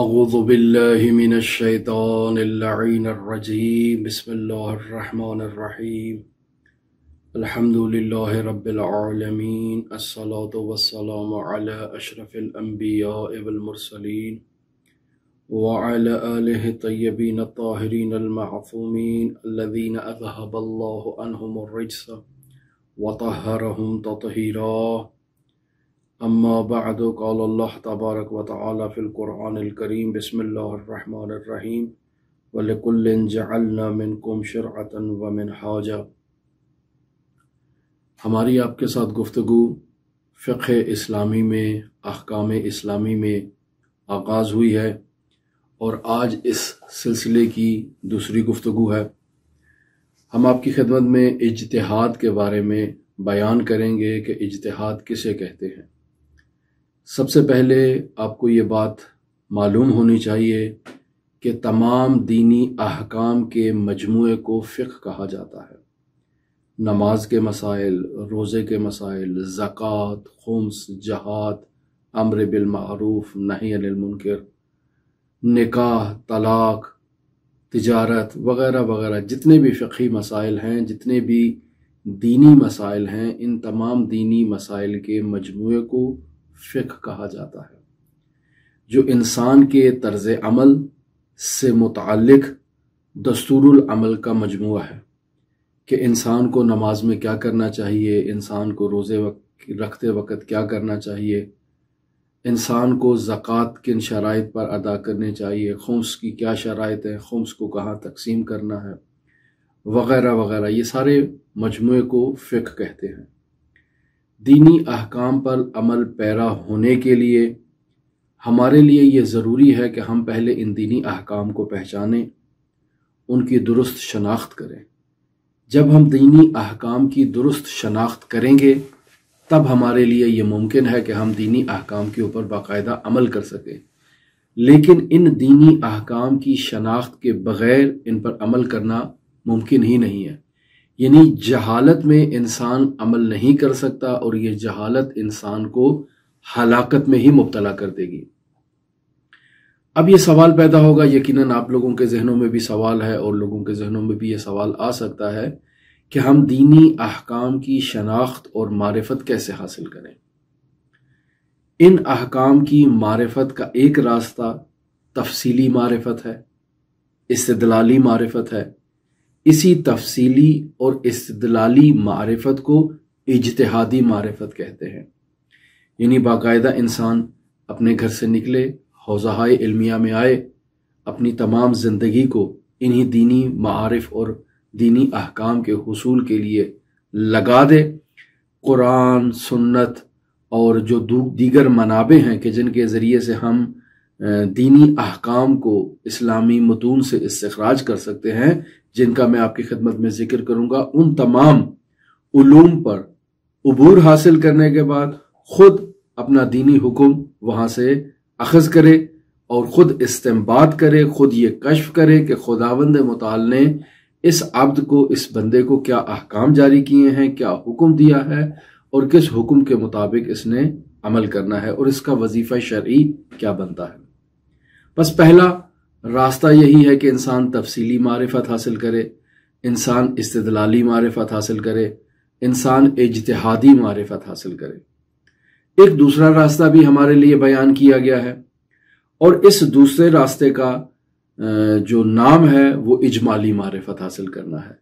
أعوذ بالله من الشيطان اللعين الرجيم بسم الله الرحمن الرحيم الحمد لله رب العالمين الصلاة والسلام على أشرف الأنبياء والمرسلين وعلى آله الطيبين الطاهرين المعصومين الذين أذهب الله عنهم الرجس وطهرهم تطهيرا اما بعد قال اللہ تبارک و تعالی فی القرآن الکریم بسم اللہ الرحمن الرحیم وَلِكُلٍّ جَعَلْنَا مِنْكُمْ شِرْعَةً وَمِنْهَاجًا۔ ہماری آپ کے ساتھ گفتگو فقہ اسلامی میں احکام اسلامی میں آغاز ہوئی ہے اور آج اس سلسلے کی دوسری گفتگو ہے۔ ہم آپ کی خدمت میں اجتہاد کے بارے میں بیان کریں گے کہ اجتہاد کسے کہتے ہیں۔ سب سے پہلے آپ کو یہ بات معلوم ہونی چاہیے کہ تمام دینی احکام کے مجموعے کو فقہ کہا جاتا ہے۔ نماز کے مسائل، روزے کے مسائل، زکوٰۃ، خمس، جہاد، امر بالمعروف، نہی عن المنکر، نکاح، طلاق، تجارت وغیرہ وغیرہ، جتنے بھی فقہی مسائل ہیں، جتنے بھی دینی مسائل ہیں، ان تمام دینی مسائل کے مجموعے کو فقہ کہا جاتا ہے، جو انسان کے طرز عمل سے متعلق دستور العمل کا مجموعہ ہے کہ انسان کو نماز میں کیا کرنا چاہیے، انسان کو روزے رکھتے وقت کیا کرنا چاہیے، انسان کو زکوٰۃ کن شرائط پر ادا کرنے چاہیے، خمس کی کیا شرائط ہیں، خمس کو کہاں تقسیم کرنا ہے، وغیرہ وغیرہ، یہ سارے مجموعے کو فقہ کہتے ہیں۔ دینی احکام پر عمل پیرا ہونے کے لیے ہمارے لیے یہ ضروری ہے کہ ہم پہلے ان دینی احکام کو پہچانیں، ان کی درست شناخت کریں۔ جب ہم دینی احکام کی درست شناخت کریں گے تب ہمارے لیے یہ ممکن ہے کہ ہم دینی احکام کے اوپر باقاعدہ عمل کر سکیں، لیکن ان دینی احکام کی شناخت کے بغیر ان پر عمل کرنا ممکن ہی نہیں ہے۔ یعنی جہالت میں انسان عمل نہیں کر سکتا اور یہ جہالت انسان کو ہلاکت میں ہی مبتلا کر دے گی۔ اب یہ سوال پیدا ہوگا، یقیناً آپ لوگوں کے ذہنوں میں بھی سوال ہے اور لوگوں کے ذہنوں میں بھی یہ سوال آ سکتا ہے کہ ہم دینی احکام کی شناخت اور معرفت کیسے حاصل کریں۔ ان احکام کی معرفت کا ایک راستہ تفصیلی معرفت ہے، استدلالی معرفت ہے۔ اسی تفصیلی اور استدلالی معرفت کو اجتہادی معرفت کہتے ہیں۔ یعنی باقاعدہ انسان اپنے گھر سے نکلے، حوزہ علمیہ میں آئے، اپنی تمام زندگی کو انہی دینی معارف اور دینی احکام کے حصول کے لیے لگا دے۔ قرآن، سنت اور جو دیگر منابع ہیں کہ جن کے ذریعے سے ہم دینی احکام کو اسلامی متون سے استخراج کر سکتے ہیں، جن کا میں آپ کی خدمت میں ذکر کروں گا، ان تمام علوم پر عبور حاصل کرنے کے بعد خود اپنا دینی حکم وہاں سے اخذ کرے اور خود استنباط کرے، خود یہ کشف کرے کہ خداوند متعال نے اس عبد کو، اس بندے کو کیا احکام جاری کیے ہیں، کیا حکم دیا ہے اور کس حکم کے مطابق اس نے عمل کرنا ہے اور اس کا وظیفہ شرعی کیا بنتا ہے۔ بس پہلا راستہ یہی ہے کہ انسان تفصیلی معرفت حاصل کرے، انسان استدلالی معرفت حاصل کرے، انسان اجتہادی معرفت حاصل کرے۔ ایک دوسرا راستہ بھی ہمارے لیے بیان کیا گیا ہے اور اس دوسرے راستے کا جو نام ہے وہ اجمالی معرفت حاصل کرنا ہے،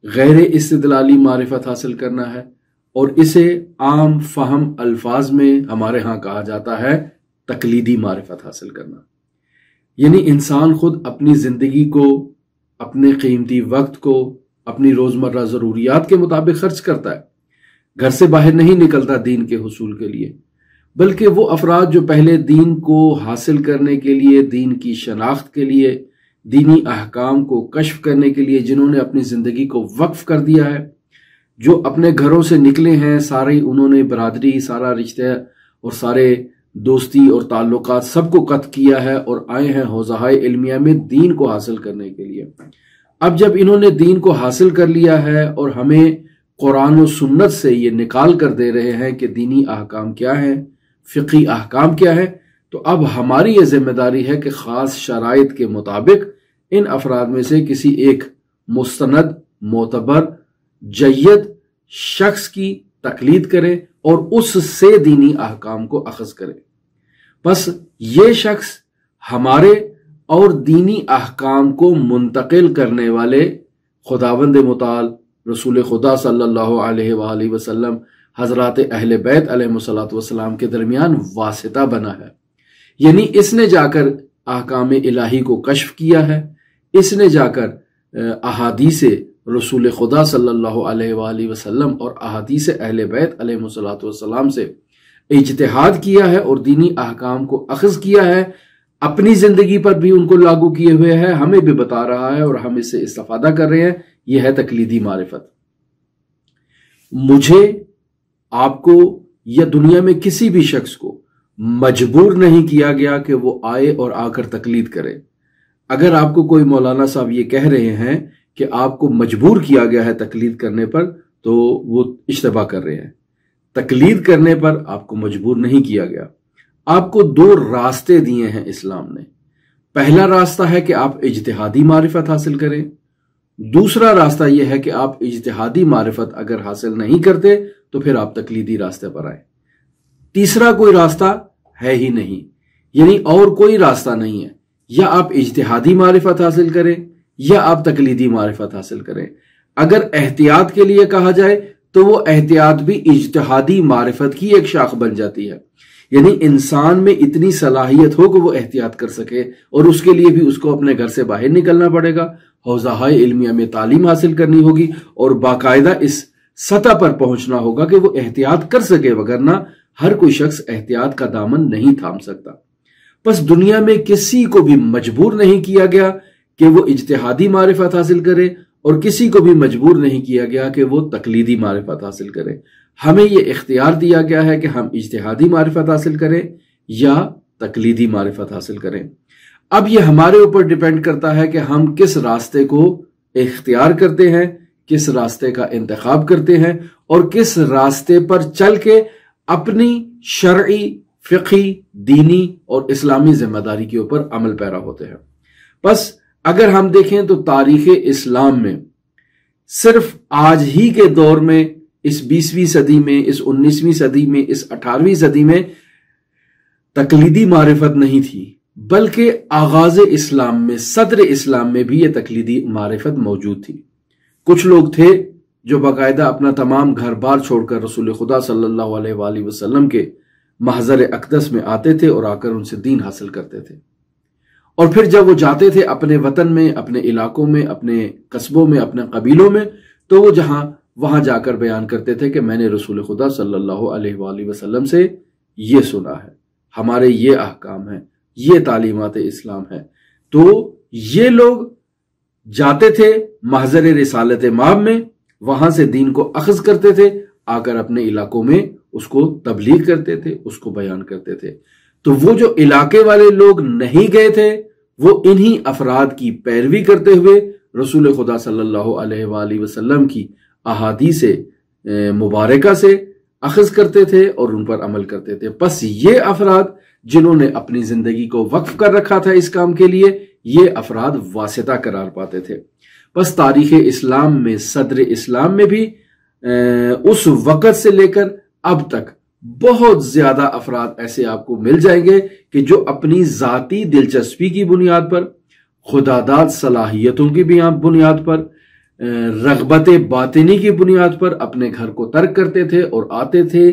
غیر استدلالی معرفت حاصل کرنا ہے، اور اسے عام فہم الفاظ میں ہمارے ہاں کہا جاتا ہے تقلیدی معرفت حاصل کرنا۔ یعنی انسان خود اپنی زندگی کو، اپنے قیمتی وقت کو اپنی روزمرہ ضروریات کے مطابق خرچ کرتا ہے، گھر سے باہر نہیں نکلتا دین کے حصول کے لیے، بلکہ وہ افراد جو پہلے دین کو حاصل کرنے کے لیے، دین کی شناخت کے لیے، دینی احکام کو کشف کرنے کے لیے جنہوں نے اپنی زندگی کو وقف کر دیا ہے، جو اپنے گھروں سے نکلے ہیں، سارے انہوں نے برادری، سارا رشتہ اور سارے دوستی اور تعلقات سب کو قطع کیا ہے اور آئے ہیں حوزہ علمیہ میں دین کو حاصل کرنے کے لیے۔ اب جب انہوں نے دین کو حاصل کر لیا ہے اور ہمیں قرآن و سنت سے یہ نکال کر دے رہے ہیں کہ دینی احکام کیا ہیں، فقہی احکام کیا ہے، تو اب ہماری یہ ذمہ داری ہے کہ خاص شرائط کے مطابق ان افراد میں سے کسی ایک مستند، معتبر، جید شخص کی تقلید کریں اور اس سے دینی احکام کو اخذ کریں۔ پس یہ شخص ہمارے اور دینی احکام کو منتقل کرنے والے خداوند متعال، رسول خدا صلی اللہ علیہ وآلہ وسلم، حضرات اہل بیت علیہ السلام کے درمیان واسطہ بنا ہے۔ یعنی اس نے جا کر احکام الہی کو کشف کیا ہے، اس نے جا کر احادیث رسول خدا صلی اللہ علیہ وآلہ وسلم اور احادیث اہل بیت علیہ السلام سے اجتہاد کیا ہے اور دینی احکام کو اخذ کیا ہے، اپنی زندگی پر بھی ان کو لاگو کیے ہوئے ہے، ہمیں بھی بتا رہا ہے اور ہم اس سے استفادہ کر رہے ہیں۔ یہ ہے تقلیدی معرفت۔ مجھے، آپ کو یا دنیا میں کسی بھی شخص کو مجبور نہیں کیا گیا کہ وہ آئے اور آ کر تقلید کرے۔ اگر آپ کو کوئی مولانا صاحب یہ کہہ رہے ہیں کہ آپ کو مجبور کیا گیا ہے تقلید کرنے پر، تو وہ اشتباہ کر رہے ہیں۔ تقلید کرنے پر آپ کو مجبور نہیں کیا گیا۔ آپ کو دو راستے دیے ہیں اسلام نے۔ پہلا راستہ ہے کہ آپ اجتہادی معرفت حاصل کریں، دوسرا راستہ یہ ہے کہ آپ اجتہادی معرفت اگر حاصل نہیں کرتے تو پھر آپ تقلیدی راستے پر آئیں۔ تیسرا کوئی راستہ ہے ہی نہیں، یعنی اور کوئی راستہ نہیں ہے۔ یا آپ اجتہادی معرفت حاصل کریں یا آپ تقلیدی معرفت حاصل کریں۔ اگر احتیاط کے لیے کہا جائے تو وہ احتیاط بھی اجتہادی معرفت کی ایک شاخ بن جاتی ہے، یعنی انسان میں اتنی صلاحیت ہو کہ وہ احتیاط کر سکے، اور اس کے لیے بھی اس کو اپنے گھر سے باہر نکلنا پڑے گا، حوزہ علمیہ میں تعلیم حاصل کرنی ہوگی اور باقاعدہ اس سطح پر پہنچنا ہوگا کہ وہ احتیاط کر سکے، وگرنہ ہر کوئی شخص احتیاط کا دامن نہیں تھام سکتا۔ بس دنیا میں کسی کو بھی مجبور نہیں کیا گیا کہ وہ اجتہادی معرفت حاصل کرے اور کسی کو بھی مجبور نہیں کیا گیا کہ وہ تقلیدی معرفت حاصل کرے۔ ہمیں یہ اختیار دیا گیا ہے کہ ہم اجتہادی معرفت حاصل کریں یا تقلیدی معرفت حاصل کریں۔ اب یہ ہمارے اوپر ڈیپینڈ کرتا ہے کہ ہم کس راستے کو اختیار کرتے ہیں، کس راستے کا انتخاب کرتے ہیں اور کس راستے پر چل کے اپنی شرعی، فقہی، دینی اور اسلامی ذمہ داری کے اوپر عمل پیرا ہوتے ہیں۔ بس اگر ہم دیکھیں تو تاریخ اسلام میں صرف آج ہی کے دور میں، اس 20ویں صدی میں، اس 19ویں صدی میں، اس 18ویں صدی میں تقلیدی معرفت نہیں تھی، بلکہ آغاز اسلام میں، صدر اسلام میں بھی یہ تقلیدی معرفت موجود تھی۔ کچھ لوگ تھے جو باقاعدہ اپنا تمام گھر بار چھوڑ کر رسول خدا صلی اللہ علیہ وآلہ وسلم کے محضر اقدس میں آتے تھے اور آ کر ان سے دین حاصل کرتے تھے، اور پھر جب وہ جاتے تھے اپنے وطن میں، اپنے علاقوں میں، اپنے قصبوں میں، اپنے قبیلوں میں، تو وہ وہاں جا کر بیان کرتے تھے کہ میں نے رسول خدا صلی اللہ علیہ وآلہ وسلم سے یہ سنا ہے، ہمارے یہ احکام ہیں، یہ تعلیمات اسلام ہے۔ تو یہ لوگ جاتے تھے محضر رسالت مآب میں، وہاں سے دین کو اخذ کرتے تھے، آ کر اپنے علاقوں میں اس کو تبلیغ کرتے تھے، اس کو بیان کرتے تھے۔ تو وہ جو علاقے والے لوگ نہیں گئے تھے، وہ انہی افراد کی پیروی کرتے ہوئے رسول خدا صلی اللہ علیہ وآلہ وسلم کی احادیث مبارکہ سے اخذ کرتے تھے اور ان پر عمل کرتے تھے۔ پس یہ افراد جنہوں نے اپنی زندگی کو وقف کر رکھا تھا اس کام کے لیے، یہ افراد واسطہ قرار پاتے تھے۔ پس تاریخ اسلام میں، صدر اسلام میں بھی اس وقت سے لے کر اب تک بہت زیادہ افراد ایسے آپ کو مل جائیں گے کہ جو اپنی ذاتی دلچسپی کی بنیاد پر، خداداد صلاحیتوں کی بنیاد پر، رغبت باطنی کی بنیاد پر اپنے گھر کو ترک کرتے تھے اور آتے تھے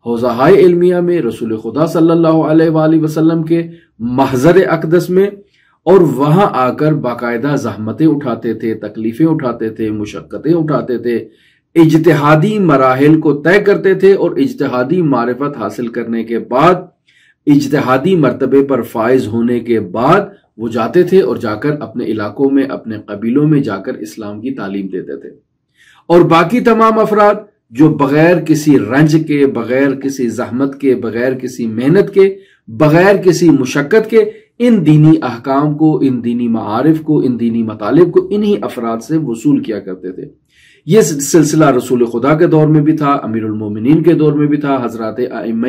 حوزہ علمیہ میں، رسول خدا صلی اللہ علیہ وآلہ وسلم کے محضر اقدس میں، اور وہاں آ کر باقاعدہ زحمتیں اٹھاتے تھے، تکلیفیں اٹھاتے تھے، مشقتیں اٹھاتے تھے، اجتہادی مراحل کو طے کرتے تھے، اور اجتہادی معرفت حاصل کرنے کے بعد، اجتہادی مرتبے پر فائز ہونے کے بعد وہ جاتے تھے اور جا کر اپنے علاقوں میں، اپنے قبیلوں میں جا کر اسلام کی تعلیم دیتے تھے۔ اور باقی تمام افراد جو بغیر کسی رنج کے، بغیر کسی زحمت کے، بغیر کسی محنت کے، بغیر کسی مشقت کے ان دینی احکام کو، ان دینی معارف کو، ان دینی مطالب کو انہی افراد سے وصول کیا کرتے تھے۔ یہ سلسلہ رسول خدا کے دور میں بھی تھا، امیر المومنین کے دور میں بھی تھا، حضرات ائمہ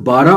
12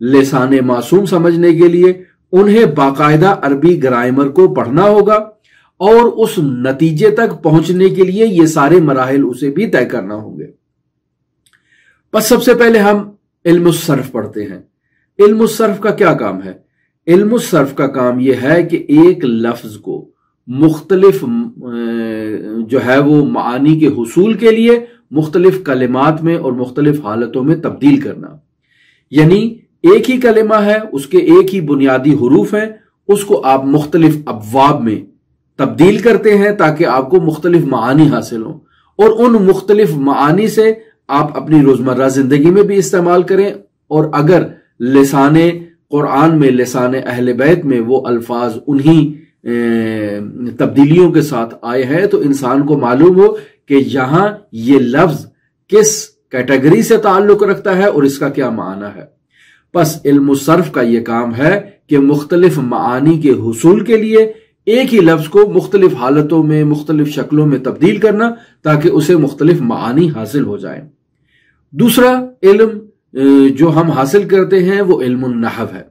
لسان معصوم سمجھنے کے لیے انہیں باقاعدہ عربی گرامر کو پڑھنا ہوگا اور اس نتیجے تک پہنچنے کے لیے یہ سارے مراحل اسے بھی طے کرنا ہوں گے۔ بس سب سے پہلے ہم علم الصرف پڑھتے ہیں۔ علم الصرف کا کیا کام ہے؟ علم الصرف کا کام یہ ہے کہ ایک لفظ کو مختلف جو ہے وہ معانی کے حصول کے لیے مختلف کلمات میں اور مختلف حالتوں میں تبدیل کرنا، یعنی ایک ہی کلمہ ہے، اس کے ایک ہی بنیادی حروف ہیں، اس کو آپ مختلف ابواب میں تبدیل کرتے ہیں تاکہ آپ کو مختلف معانی حاصل ہوں، اور ان مختلف معانی سے آپ اپنی روزمرہ زندگی میں بھی استعمال کریں، اور اگر لسان قرآن میں، لسان اہل بیت میں وہ الفاظ انہی تبدیلیوں کے ساتھ آئے ہیں تو انسان کو معلوم ہو کہ یہاں یہ لفظ کس کیٹیگری سے تعلق رکھتا ہے اور اس کا کیا معنی ہے۔ پس علم الصرف کا یہ کام ہے کہ مختلف معانی کے حصول کے لیے ایک ہی لفظ کو مختلف حالتوں میں، مختلف شکلوں میں تبدیل کرنا تاکہ اسے مختلف معانی حاصل ہو جائیں۔ دوسرا علم جو ہم حاصل کرتے ہیں وہ علم النحو ہے۔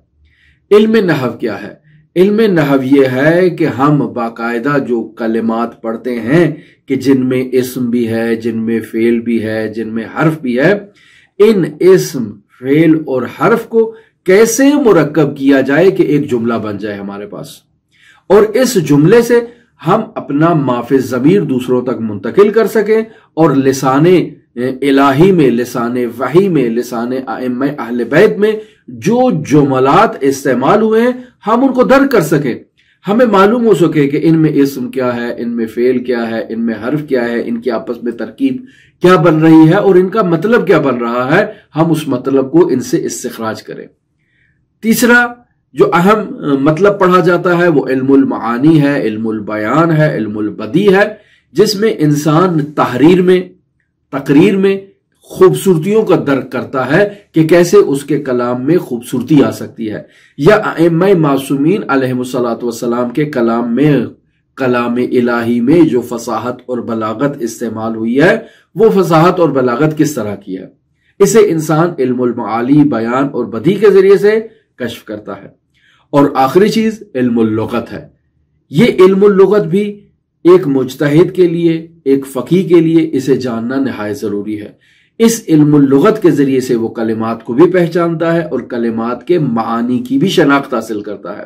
علم نحو کیا ہے؟ علم نحو یہ ہے کہ ہم باقاعدہ جو کلمات پڑھتے ہیں کہ جن میں اسم بھی ہے، جن میں فعل بھی ہے، جن میں حرف بھی ہے، ان اسم، فعل اور حرف کو کیسے مرکب کیا جائے کہ ایک جملہ بن جائے ہمارے پاس، اور اس جملے سے ہم اپنا مافِ ضمیر دوسروں تک منتقل کر سکیں، اور لسان الہی میں، لسان وحی میں، لسان ائمہ اہل بیت میں جو جملات استعمال ہوئے ہیں ہم ان کو درک کر سکیں، ہمیں معلوم ہو سکے کہ ان میں اسم کیا ہے، ان میں فعل کیا ہے، ان میں حرف کیا ہے، ان کی آپس میں ترکیب کیا بن رہی ہے اور ان کا مطلب کیا بن رہا ہے، ہم اس مطلب کو ان سے استخراج کریں۔ تیسرا جو اہم مطلب پڑھا جاتا ہے وہ علم المعانی ہے، علم البیان ہے، علم البدیع ہے، جس میں انسان تحریر میں، تقریر میں خوبصورتیوں کا درک کرتا ہے کہ کیسے اس کے کلام میں خوبصورتی آ سکتی ہے، یا ائمہ معصومین علیہم الصلاۃ والسلام کے کلام میں، کلام الہی میں جو فصاحت اور بلاغت استعمال ہوئی ہے وہ فصاحت اور بلاغت کس طرح کی ہے، اسے انسان علم المعالی، بیان اور بدیع کے ذریعے سے کشف کرتا ہے۔ اور آخری چیز علم اللغت ہے۔ یہ علم اللغت بھی ایک مجتہد کے لیے، ایک فقیہ کے لیے اسے جاننا نہایت ضروری ہے۔ اس علم اللغت کے ذریعے سے وہ کلمات کو بھی پہچانتا ہے اور کلمات کے معانی کی بھی شناخت حاصل کرتا ہے۔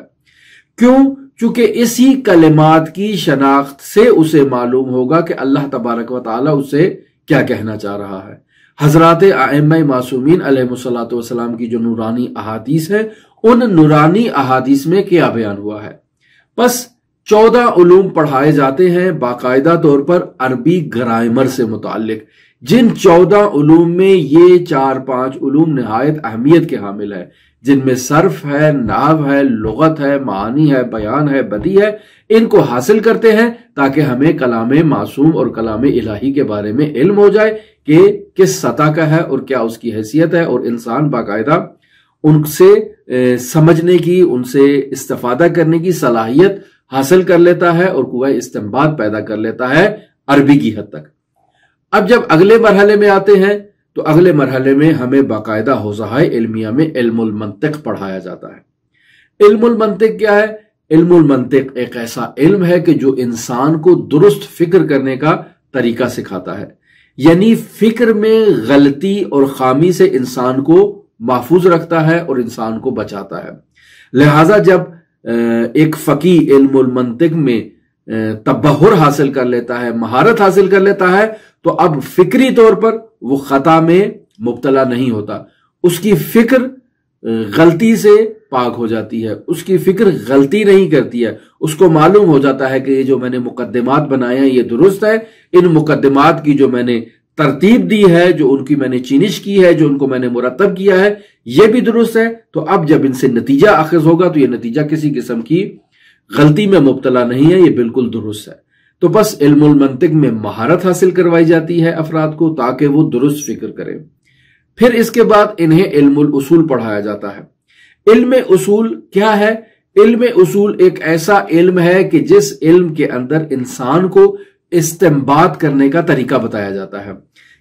کیوں؟ چونکہ اسی کلمات کی شناخت سے اسے معلوم ہوگا کہ اللہ تبارک و تعالی اسے کیا کہنا چاہ رہا ہے۔ حضرات ائمہ معصومین علیہ الصلوۃ والسلام کی جو نورانی احادیث ہیں، ان نورانی احادیث میں کیا بیان ہوا ہے؟ بس 14 علوم پڑھائے جاتے ہیں باقاعدہ طور پر عربی گرامر سے متعلق، جن 14 علوم میں یہ 4-5 علوم نہایت اہمیت کے حامل ہے، جن میں صرف ہے، نحو ہے، لغت ہے، معانی ہے، بیان ہے، بدیع ہے۔ ان کو حاصل کرتے ہیں تاکہ ہمیں کلام معصوم اور کلام الہی کے بارے میں علم ہو جائے کہ کس سطح کا ہے اور کیا اس کی حیثیت ہے، اور انسان باقاعدہ ان سے سمجھنے کی، ان سے استفادہ کرنے کی صلاحیت حاصل کر لیتا ہے اور قوہ استنباط پیدا کر لیتا ہے عربی کی حد تک۔ اب جب اگلے مرحلے میں آتے ہیں تو اگلے مرحلے میں ہمیں باقاعدہ حوزہ علمیہ میں علم المنطق پڑھایا جاتا ہے۔ علم المنطق کیا ہے؟ علم المنطق ایک ایسا علم ہے کہ جو انسان کو درست فکر کرنے کا طریقہ سکھاتا ہے، یعنی فکر میں غلطی اور خامی سے انسان کو محفوظ رکھتا ہے اور انسان کو بچاتا ہے۔ لہٰذا جب ایک فقیہ علم المنطق میں تبحر حاصل کر لیتا ہے، مہارت حاصل کر لیتا ہے، تو اب فکری طور پر وہ خطا میں مبتلا نہیں ہوتا، اس کی فکر غلطی سے پاک ہو جاتی ہے، اس کی فکر غلطی نہیں کرتی ہے، اس کو معلوم ہو جاتا ہے کہ یہ جو میں نے مقدمات بنائے ہیں یہ درست ہے، ان مقدمات کی جو میں نے ترتیب دی ہے، جو ان کی میں نے چینش کی ہے، جو ان کو میں نے مرتب کیا ہے، یہ بھی درست ہے۔ تو اب جب ان سے نتیجہ اخذ ہوگا تو یہ نتیجہ کسی قسم کی غلطی میں مبتلا نہیں ہے، یہ بالکل درست ہے۔ تو بس علم المنطق میں مہارت حاصل کروائی جاتی ہے افراد کو تاکہ وہ درست فکر کریں۔ پھر اس کے بعد انہیں علم الاصول پڑھایا جاتا ہے۔ علم اصول کیا ہے؟ علم اصول ایک ایسا علم ہے کہ جس علم کے اندر انسان کو استنباط کرنے کا طریقہ بتایا جاتا ہے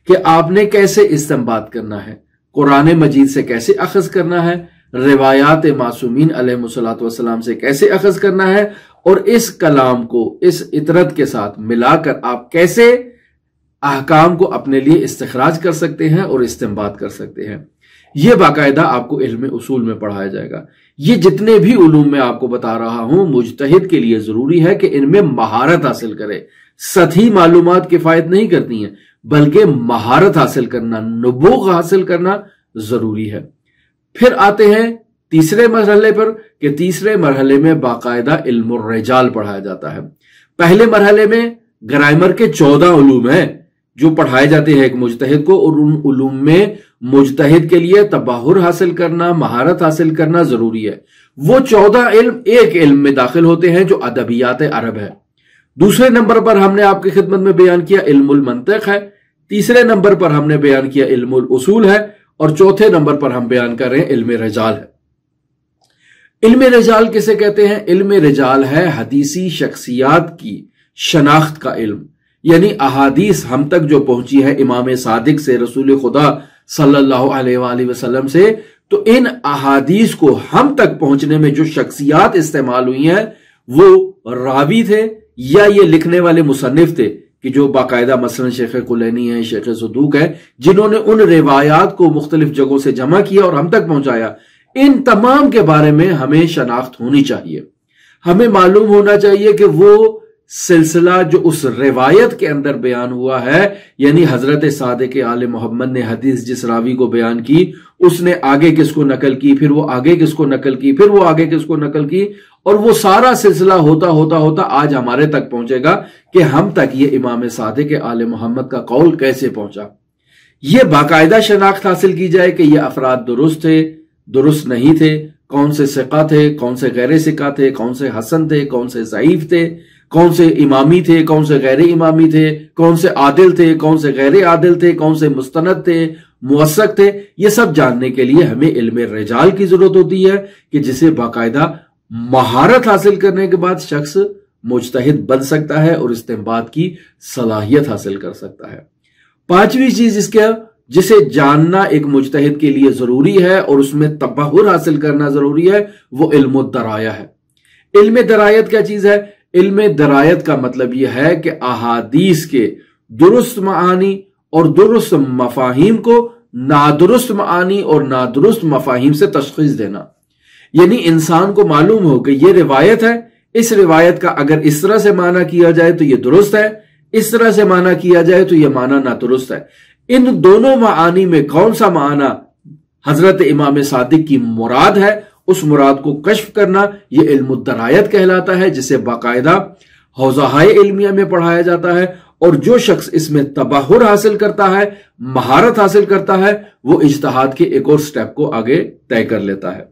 کہ آپ نے کیسے استنباط کرنا ہے، قرآن مجید سے کیسے اخذ کرنا ہے، روایات معصومین علیہم السلام سے کیسے اخذ کرنا ہے، اور اس کلام کو اس اطرت کے ساتھ ملا کر آپ کیسے احکام کو اپنے لیے استخراج کر سکتے ہیں اور استنباط کر سکتے ہیں۔ یہ باقاعدہ آپ کو علم اصول میں پڑھایا جائے گا۔ یہ جتنے بھی علوم میں آپ کو بتا رہا ہوں، مجتہد کے لیے ضروری ہے کہ ان میں مہارت حاصل کرے۔ سطحی معلومات کفایت نہیں کرتی ہیں، بلکہ مہارت حاصل کرنا، نبوغ حاصل کرنا ضروری ہے۔ پھر آتے ہیں تیسرے مرحلے پر کہ تیسرے مرحلے میں باقاعدہ علم الرجال پڑھایا جاتا ہے۔ پہلے مرحلے میں گرامر کے 14 علوم ہیں جو پڑھائے جاتے ہیں ایک مجتہد کو، اور ان علوم میں مجتہد کے لیے تباہر حاصل کرنا، مہارت حاصل کرنا ضروری ہے۔ وہ 14 علم ایک علم میں داخل ہوتے ہیں جو ادبیات عرب ہے۔ دوسرے نمبر پر ہم نے آپ کی خدمت میں بیان کیا علم المنطق ہے، تیسرے نمبر پر ہم نے بیان کیا علم الاصول ہے، اور چوتھے نمبر پر ہم بیان کر رہے ہیں علم رجال ہے۔ علم رجال کسے کہتے ہیں؟ علم رجال ہے حدیثی شخصیات کی شناخت کا علم، یعنی احادیث ہم تک جو پہنچی ہے امام صادق سے، رسول خدا صلی اللہ علیہ وآلہ وسلم سے، تو ان احادیث کو ہم تک پہنچنے میں جو شخصیات استعمال ہوئی ہیں وہ راوی تھے یا یہ لکھنے والے مصنف تھے کہ جو باقاعدہ مثلا شیخ کلینی ہیں، شیخ صدوق ہے، جنہوں نے ان روایات کو مختلف جگہوں سے جمع کیا اور ہم تک پہنچایا۔ ان تمام کے بارے میں ہمیں شناخت ہونی چاہیے، ہمیں معلوم ہونا چاہیے کہ وہ سلسلہ جو اس روایت کے اندر بیان ہوا ہے، یعنی حضرت صادق آل محمد نے حدیث جس راوی کو بیان کی، اس نے آگے کس کو نقل کی، پھر وہ آگے کس کو نقل کی، پھر وہ آگے کس کو نقل کی، اور وہ سارا سلسلہ ہوتا آج ہمارے تک پہنچے گا کہ ہم تک یہ امام صادق آل محمد کا قول کیسے پہنچا۔ یہ باقاعدہ شناخت حاصل کی جائے کہ یہ افراد درست تھے، درست نہیں تھے، کون سے ثقہ تھے، کون سے غیر ثقہ تھے، کون سے حسن تھے، کون سے ضعیف تھے، کون سے امامی تھے، کون سے غیر امامی تھے، کون سے عادل تھے، کون سے غیر عادل تھے، کون سے مستند تھے، موثق تھے۔ یہ سب جاننے کے لیے ہمیں علم رجال کی ضرورت ہوتی ہے کہ جسے باقاعدہ مہارت حاصل کرنے کے بعد شخص مجتہد بن سکتا ہے اور استنباط کی صلاحیت حاصل کر سکتا ہے۔ پانچویں چیز اس کے جسے جاننا ایک مجتہد کے لیے ضروری ہے اور اس میں تبحر حاصل کرنا ضروری ہے، وہ علم الدرایہ ہے۔ علم درایت کیا چیز ہے؟ علم درایت کا مطلب یہ ہے کہ احادیث کے درست معانی اور درست مفاہیم کو نادرست معانی اور نادرست مفاہیم سے تشخیص دینا، یعنی انسان کو معلوم ہو کہ یہ روایت ہے، اس روایت کا اگر اس طرح سے معنی کیا جائے تو یہ درست ہے، اس طرح سے معنی کیا جائے تو یہ معنی نادرست ہے۔ ان دونوں معانی میں کون سا معنی حضرت امام صادق کی مراد ہے، اس مراد کو کشف کرنا یہ علم الدرایت کہلاتا ہے، جسے باقاعدہ حوزہائے علمیہ میں پڑھایا جاتا ہے، اور جو شخص اس میں تبحر حاصل کرتا ہے، مہارت حاصل کرتا ہے، وہ اجتہاد کے ایک اور سٹیپ کو آگے طے کر لیتا ہے۔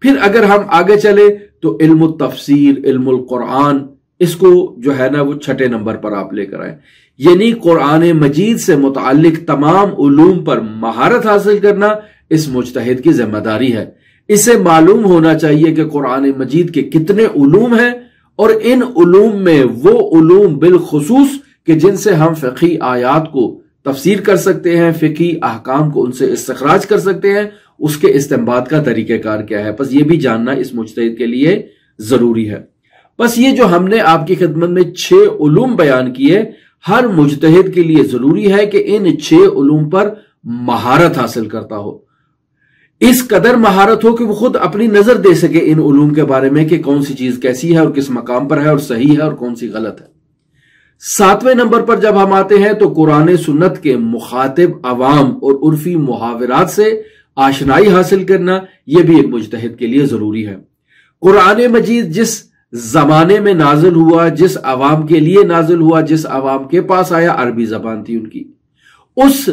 پھر اگر ہم آگے چلے تو علم التفسیر، علم القرآن، اس کو جو ہے نا وہ چھٹے نمبر پر آپ لے کر آئیں، یعنی قرآن مجید سے متعلق تمام علوم پر مہارت حاصل کرنا اس مجتہد کی ذمہ داری ہے۔ اسے معلوم ہونا چاہیے کہ قرآن مجید کے کتنے علوم ہیں، اور ان علوم میں وہ علوم بالخصوص کہ جن سے ہم فقہی آیات کو تفسیر کر سکتے ہیں، فقہی احکام کو ان سے استخراج کر سکتے ہیں، اس کے استنباط کا طریقہ کار کیا ہے، بس یہ بھی جاننا اس مجتہد کے لیے ضروری ہے۔ بس یہ جو ہم نے آپ کی خدمت میں 6 علوم بیان کیے، ہر مجتہد کے لیے ضروری ہے کہ ان 6 علوم پر مہارت حاصل کرتا ہو، اس قدر مہارت ہو کہ وہ خود اپنی نظر دے سکے ان علوم کے بارے میں کہ کون سی چیز کیسی ہے اور کس مقام پر ہے اور صحیح ہے اور کون سی غلط ہے۔ 7ویں نمبر پر جب ہم آتے ہیں تو قرآن سنت کے مخاطب عوام اور عرفی محاورات سے آشنائی حاصل کرنا یہ بھی ایک مجتہد کے لیے ضروری ہے۔ قرآن مجید جس زمانے میں نازل ہوا، جس عوام کے لیے نازل ہوا، جس عوام کے پاس آیا، عربی زبان تھی ان کی، اس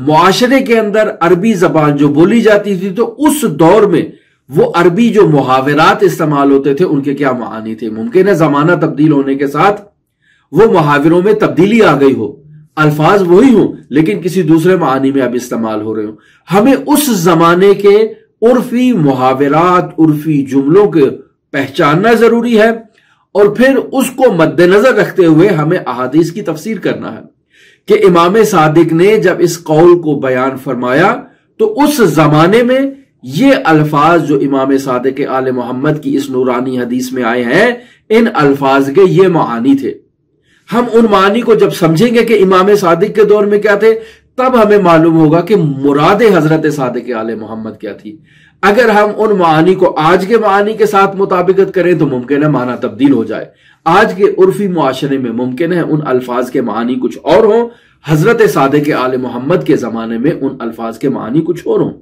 معاشرے کے اندر عربی زبان جو بولی جاتی تھی، تو اس دور میں وہ عربی جو محاورات استعمال ہوتے تھے ان کے کیا معانی تھے۔ ممکن ہے زمانہ تبدیل ہونے کے ساتھ وہ محاوروں میں تبدیلی آ گئی ہو، الفاظ وہی ہوں لیکن کسی دوسرے معنی میں اب استعمال ہو رہے ہوں۔ ہمیں اس زمانے کے عرفی محاورات، عرفی جملوں کے پہچاننا ضروری ہے، اور پھر اس کو مد نظر رکھتے ہوئے ہمیں احادیث کی تفسیر کرنا ہے کہ امام صادق نے جب اس قول کو بیان فرمایا تو اس زمانے میں یہ الفاظ جو امام صادق آل محمد کی اس نورانی حدیث میں آئے ہیں، ان الفاظ کے یہ معانی تھے۔ ہم ان معانی کو جب سمجھیں گے کہ امام صادق کے دور میں کیا تھے، تب ہمیں معلوم ہوگا کہ مراد حضرت صادق آل محمد کیا تھی۔ اگر ہم ان معانی کو آج کے معانی کے ساتھ مطابقت کریں تو ممکن ہے معنی تبدیل ہو جائے۔ آج کے عرفی معاشرے میں ممکن ہے ان الفاظ کے معانی کچھ اور ہوں، حضرت صادق آل محمد کے زمانے میں ان الفاظ کے معانی کچھ اور ہوں۔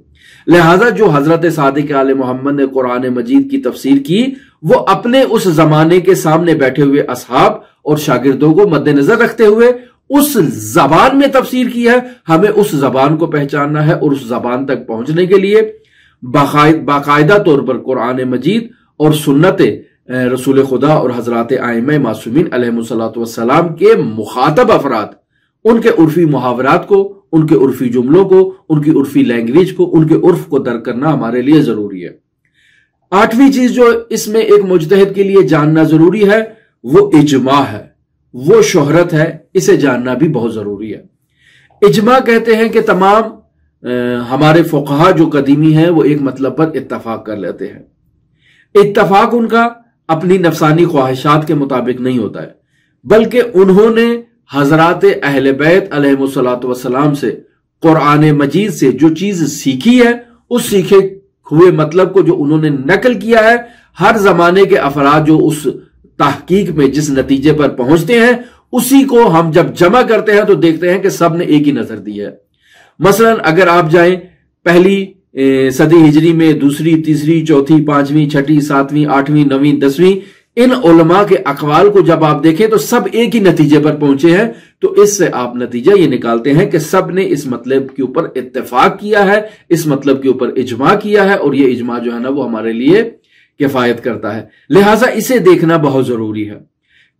لہذا جو حضرت صادق آل محمد نے قرآن مجید کی تفسیر کی، وہ اپنے اس زمانے کے سامنے بیٹھے ہوئے اصحاب اور شاگردوں کو مد نظر رکھتے ہوئے اس زبان میں تفسیر کی ہے۔ ہمیں اس زبان کو پہچاننا ہے اور اس زبان تک پہنچنے کے لیے باقاعدہ طور پر قرآن مجید اور سنت رسول خدا اور حضرات ائمہ معصومین علیہم الصلوۃ والسلام کے مخاطب افراد، ان کے عرفی محاورات کو، ان کے عرفی جملوں کو، ان کی عرفی لینگویج کو، ان کے عرف کو درک کرنا ہمارے لیے ضروری ہے۔ آٹھویں چیز جو اس میں ایک مجتہد کے لیے جاننا ضروری ہے وہ اجماع ہے، وہ شہرت ہے، اسے جاننا بھی بہت ضروری ہے۔ اجماع کہتے ہیں کہ تمام ہمارے فقہا جو قدیمی ہیں وہ ایک مطلب پر اتفاق کر لیتے ہیں۔ اتفاق ان کا اپنی نفسانی خواہشات کے مطابق نہیں ہوتا ہے، بلکہ انہوں نے حضرات اہل بیت علیہم الصلوۃ والسلام سے قرآن مجید سے جو چیز سیکھی ہے، اس سیکھے ہوئے مطلب کو جو انہوں نے نقل کیا ہے، ہر زمانے کے افراد جو اس تحقیق میں جس نتیجے پر پہنچتے ہیں، اسی کو ہم جب جمع کرتے ہیں تو دیکھتے ہیں کہ سب نے ایک ہی نظر دی ہے۔ مثلا اگر آپ جائیں پہلی صدی ہجری میں دوسری، تیسری، چوتھی، پانچویں، چھٹی، ساتویں، آٹھویں، نویں، دسویں، ان علماء کے اقوال کو جب آپ دیکھیں تو سب ایک ہی نتیجے پر پہنچے ہیں، تو اس سے آپ نتیجہ یہ نکالتے ہیں کہ سب نے اس مطلب کے اوپر اتفاق کیا ہے، اس مطلب کے اوپر اجماع کیا ہے، اور یہ اجماع جو ہے نا وہ ہمارے لیے کفایت کرتا ہے۔ لہٰذا اسے دیکھنا بہت ضروری ہے۔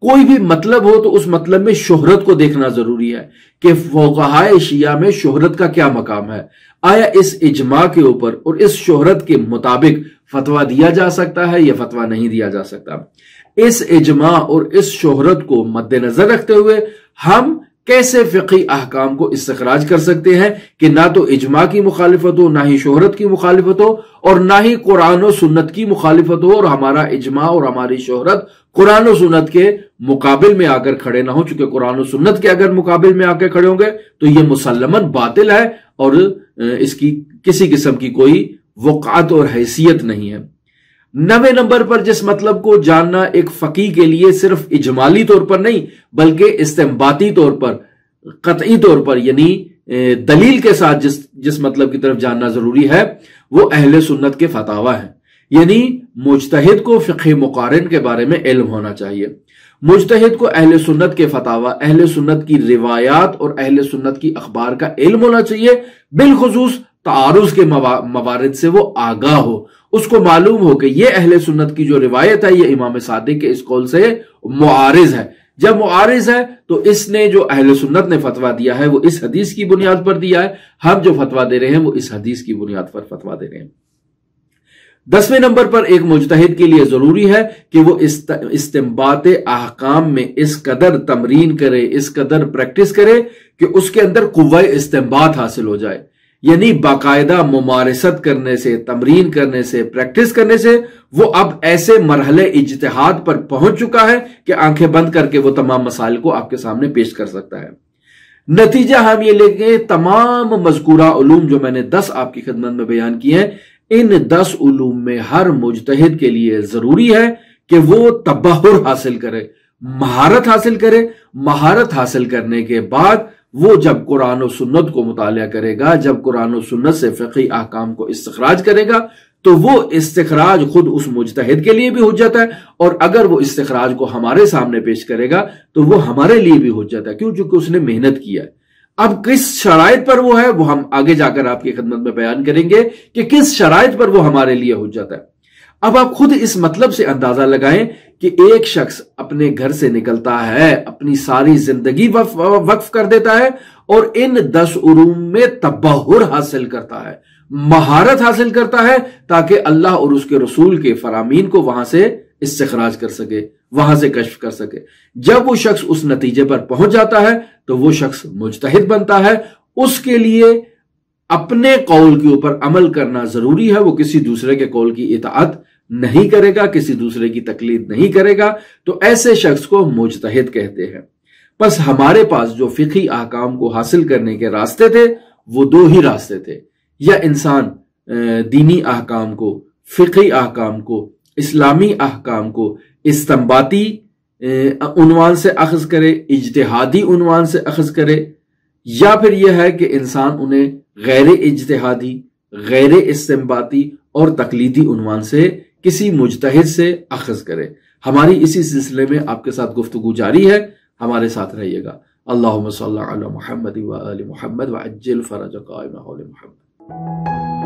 کوئی بھی مطلب ہو تو اس مطلب میں شہرت کو دیکھنا ضروری ہے کہ فقہائے شیعہ میں شہرت کا کیا مقام ہے۔ آیا اس اجماع کے اوپر اور اس شہرت کے مطابق فتویٰ دیا جا سکتا ہے یا فتویٰ نہیں دیا جا سکتا؟ اس اجماع اور اس شہرت کو مد نظر رکھتے ہوئے ہم کیسے فقہی احکام کو استخراج کر سکتے ہیں کہ نہ تو اجماع کی مخالفت ہو، نہ ہی شہرت کی مخالفت ہو، اور نہ ہی قرآن و سنت کی مخالفت ہو، اور ہمارا اجماع اور ہماری شہرت قرآن و سنت کے مقابل میں آ کر کھڑے نہ ہو، چونکہ قرآن و سنت کے اگر مقابل میں آ کے کھڑے ہوں گے تو یہ مسلماً باطل ہے اور اس کی کسی قسم کی کوئی وقعت اور حیثیت نہیں ہے۔ 9ویں نمبر پر جس مطلب کو جاننا ایک فقیہ کے لیے صرف اجمالی طور پر نہیں بلکہ استنباطی طور پر، قطعی طور پر، یعنی دلیل کے ساتھ جس مطلب کی طرف جاننا ضروری ہے وہ اہل سنت کے فتاوی ہیں۔ یعنی مجتہد کو فقہ مقارن کے بارے میں علم ہونا چاہیے۔ مجتہد کو اہل سنت کے فتاوی، اہل سنت کی روایات اور اہل سنت کی اخبار کا علم ہونا چاہیے، بالخصوص تعارض کے موارد سے وہ آگاہ ہو، اس کو معلوم ہو کہ یہ اہل سنت کی جو روایت ہے یہ امام صادق کے اس قول سے معارض ہے۔ جب معارض ہے تو اس نے جو اہل سنت نے فتویٰ دیا ہے وہ اس حدیث کی بنیاد پر دیا ہے، ہم جو فتویٰ دے رہے ہیں وہ اس حدیث کی بنیاد پر فتویٰ دے رہے ہیں۔ 10ویں نمبر پر ایک مجتہد کے لیے ضروری ہے کہ وہ استنباط احکام میں اس قدر تمرین کرے، اس قدر پریکٹس کرے کہ اس کے اندر قوہ استنباط حاصل ہو جائے۔ یعنی باقاعدہ ممارست کرنے سے، تمرین کرنے سے، پریکٹس کرنے سے وہ اب ایسے مرحلے اجتہاد پر پہنچ چکا ہے کہ آنکھیں بند کر کے وہ تمام مسائل کو آپ کے سامنے پیش کر سکتا ہے۔ نتیجہ ہم یہ لیں گے تمام مذکورہ علوم جو میں نے 10 آپ کی خدمت میں بیان کی ہیں، ان 10 علوم میں ہر مجتہد کے لیے ضروری ہے کہ وہ تبحر حاصل کرے، مہارت حاصل کرے۔ مہارت حاصل کرنے کے بعد وہ جب قرآن و سنت کو مطالعہ کرے گا، جب قرآن و سنت سے فقہی احکام کو استخراج کرے گا تو وہ استخراج خود اس مجتہد کے لیے بھی حجت ہے، اور اگر وہ استخراج کو ہمارے سامنے پیش کرے گا تو وہ ہمارے لیے بھی حجت ہے، کیوں؟ چونکہ اس نے محنت کی ہے۔ اب کس شرائط پر وہ ہے وہ ہم آگے جا کر آپ کی خدمت میں بیان کریں گے کہ کس شرائط پر وہ ہمارے لیے حجت ہے۔ اب آپ خود اس مطلب سے اندازہ لگائیں کہ ایک شخص اپنے گھر سے نکلتا ہے، اپنی ساری زندگی وقف کر دیتا ہے اور ان 10 علوم میں تبحر حاصل کرتا ہے، مہارت حاصل کرتا ہے، تاکہ اللہ اور اس کے رسول کے فرامین کو وہاں سے استخراج کر سکے، وہاں سے کشف کر سکے۔ جب وہ شخص اس نتیجے پر پہنچ جاتا ہے تو وہ شخص مجتہد بنتا ہے۔ اس کے لیے اپنے قول کے اوپر عمل کرنا ضروری ہے، وہ کسی دوسرے کے قول کی اطاعت نہیں کرے گا، کسی دوسرے کی تقلید نہیں کرے گا، تو ایسے شخص کو مجتہد کہتے ہیں۔ بس ہمارے پاس جو فقہی احکام کو حاصل کرنے کے راستے تھے وہ دو ہی راستے تھے، یا انسان دینی احکام کو، فقہی احکام کو، اسلامی احکام کو استنباطی عنوان سے اخذ کرے، اجتہادی عنوان سے اخذ کرے، یا پھر یہ ہے کہ انسان انہیں غیر اجتہادی، غیر استنباطی اور تقلیدی عنوان سے کسی مجتہد سے اخذ کرے۔ ہماری اسی سلسلے میں آپ کے ساتھ گفتگو جاری ہے، ہمارے ساتھ رہیے گا۔ اللہم صلی علی محمد و آل محمد وعجل فرج قائم حول محمد۔